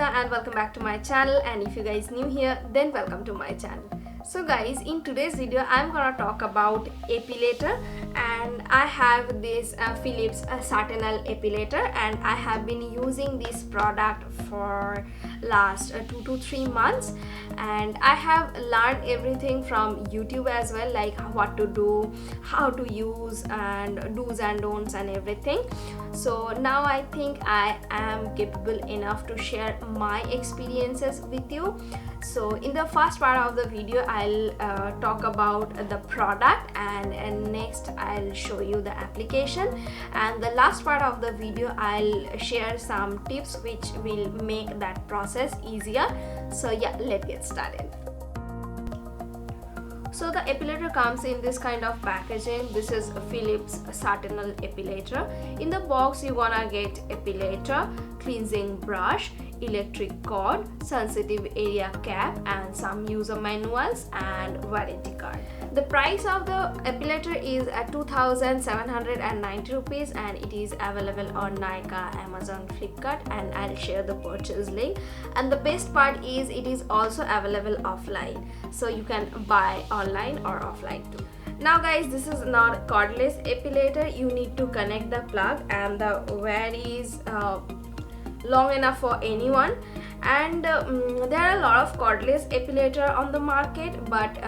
Nykaa and welcome back to my channel, and if you guys new here then welcome to my channel. So guys, in today's video I'm gonna talk about epilator, and I have this Philips Satinelle Epilator, and I have been using this product for last 2 to 3 months, and I have learned everything from YouTube as well, like what to do, how to use, and do's and don'ts and everything. So now I think I am capable enough to share my experiences with you. So in the first part of the video I'll talk about the product, and next I'll show you the application, and the last part of the video I'll share some tips which will make that process easier. So yeah, let's get started. So the epilator comes in this kind of packaging. This is a Philips Satinelle Epilator. In the box you're gonna get epilator, cleansing brush, electric cord, sensitive area cap, and some user manuals and warranty card. The price of the epilator is at 2,790 rupees, and it is available on Nykaa, Amazon, Flipkart, and I'll share the purchase link. And the best part is it is also available offline, so you can buy online or offline too. Now guys, this is not cordless epilator. You need to connect the plug, and the wire is long enough for anyone, and there are a lot of cordless epilator on the market, but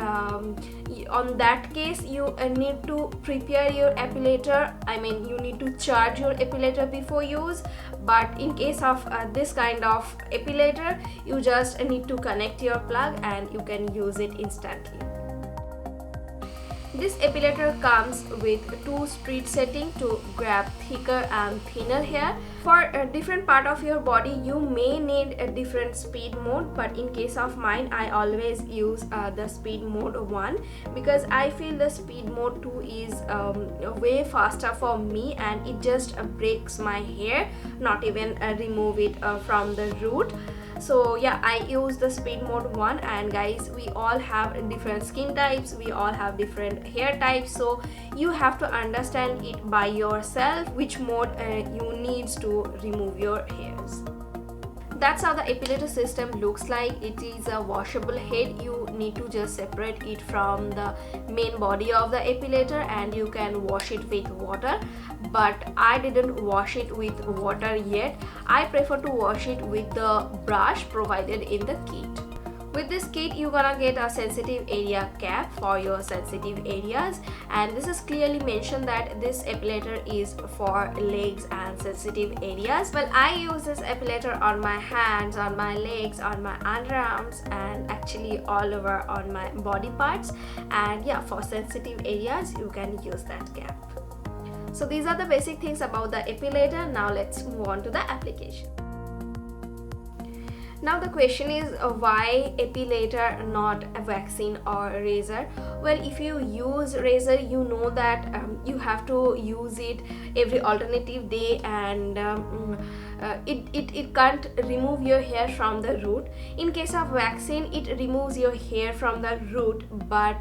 on that case you need to prepare your epilator. I mean, you need to charge your epilator before use, but in case of this kind of epilator, you just need to connect your plug and you can use it instantly. This epilator comes with 2 speed settings to grab thicker and thinner hair. For a different part of your body you may need a different speed mode, but in case of mine I always use the speed mode 1, because I feel the speed mode 2 is way faster for me, and it just breaks my hair, not even remove it from the root. So yeah, I use the speed mode 1, and guys, we all have different skin types, we all have different hair types, so you have to understand it by yourself which mode you need to remove your hairs. That's how the epilator system looks like. It is a washable head. You need to just separate it from the main body of the epilator, and you can wash it with water, but I didn't wash it with water yet. I prefer to wash it with the brush provided in the kit. With this kit you're gonna get a sensitive area cap for your sensitive areas, and this is clearly mentioned that this epilator is for legs and sensitive areas. Well, I use this epilator on my hands, on my legs, on my underarms, and actually all over on my body parts, and yeah, for sensitive areas you can use that cap. So these are the basic things about the epilator. Now let's move on to the application. Now the question is why epilator, not a vaccine or a razor? Well, if you use razor, you know that you have to use it every alternative day, and it can't remove your hair from the root. In case of vaccine, it removes your hair from the root, but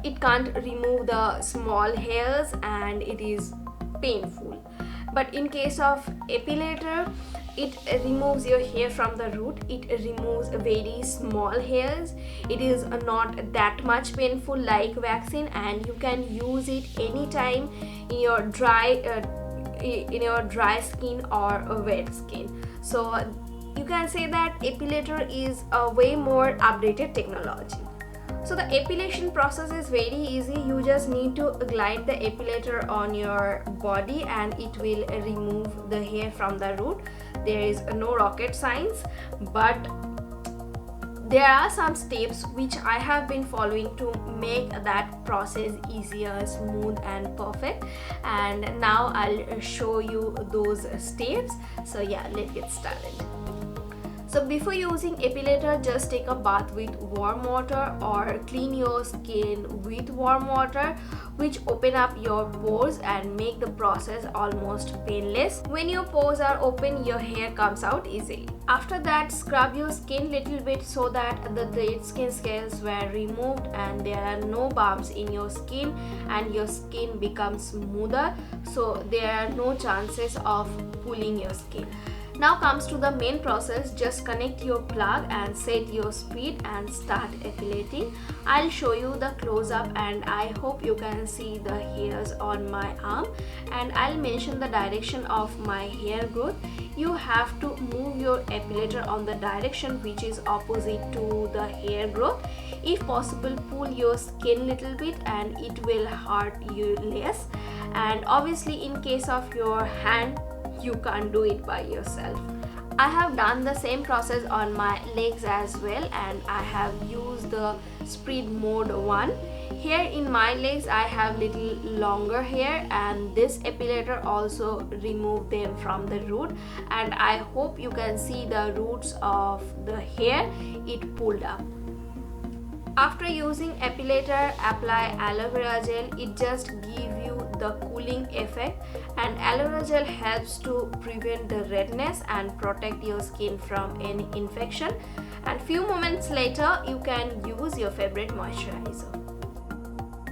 it can't remove the small hairs, and it is painful. But in case of epilator, it removes your hair from the root. It removes very small hairs. It is not that much painful like vaccine, and you can use it anytime in your dry skin or a wet skin. So you can say that epilator is a way more updated technology. So the epilation process is very easy. You just need to glide the epilator on your body, and it will remove the hair from the root. There is no rocket science, but there are some steps which I have been following to make that process easier, smooth, and perfect, and now I'll show you those steps. So yeah, let's get started. So before using epilator, just take a bath with warm water, or clean your skin with warm water, which open up your pores and make the process almost painless. When your pores are open, your hair comes out easily. After that, scrub your skin little bit so that the dead skin scales were removed and there are no bumps in your skin, and your skin becomes smoother, so there are no chances of pulling your skin. Now comes to the main process. Just connect your plug and set your speed and start epilating. I'll show you the close-up and I hope you can see the hairs on my arm, and I'll mention the direction of my hair growth. You have to move your epilator on the direction which is opposite to the hair growth. If possible, pull your skin little bit and it will hurt you less. And obviously in case of your hand, you can't do it by yourself. I have done the same process on my legs as well, and I have used the speed mode 1. Here in my legs I have little longer hair, and this epilator also remove them from the root, and I hope you can see the roots of the hair it pulled up. After using epilator, apply aloe vera gel. It just give you the cooling effect, and aloe vera gel helps to prevent the redness and protect your skin from any infection. And few moments later you can use your favorite moisturizer.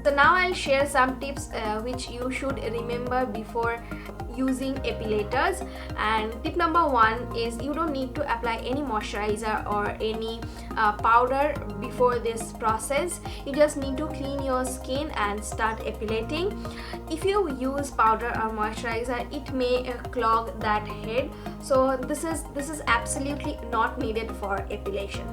So now I'll share some tips which you should remember before using epilators. And tip number 1 is you don't need to apply any moisturizer or any powder before this process. You just need to clean your skin and start epilating. If you use powder or moisturizer, it may clog that head, so this is absolutely not needed for epilation.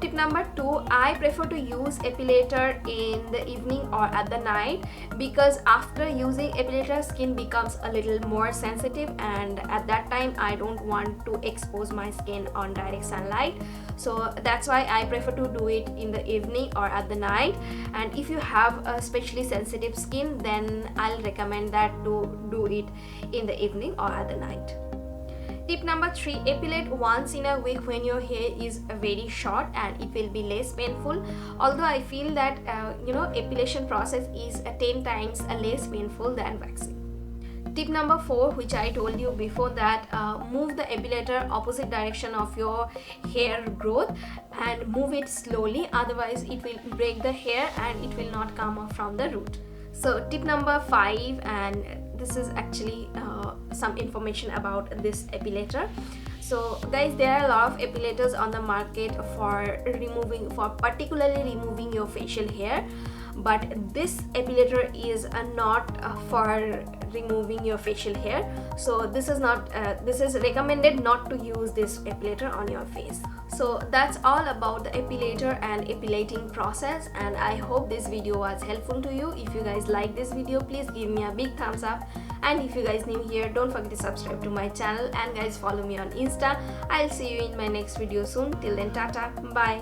Tip number 2, I prefer to use epilator in the evening or at the night, because after using epilator, skin becomes a little more sensitive, and at that time I don't want to expose my skin on direct sunlight. So that's why I prefer to do it in the evening or at the night. And if you have a especially sensitive skin, then I'll recommend that to do it in the evening or at the night. Tip number 3, epilate once in a week when your hair is very short, and it will be less painful. Although I feel that epilation process is 10 times less painful than waxing. Tip number 4, which I told you before, that move the epilator opposite direction of your hair growth and move it slowly, otherwise it will break the hair and it will not come off from the root. So tip number 5, and this is actually some information about this epilator. So guys, there are a lot of epilators on the market for particularly removing your facial hair, but this epilator is not for removing your facial hair. So this is recommended not to use this epilator on your face. So that's all about the epilator and epilating process, and I hope this video was helpful to you. If you guys like this video, please give me a big thumbs up, and if you guys new here, don't forget to subscribe to my channel, and guys follow me on Insta. I'll see you in my next video soon. Till then, tata, bye.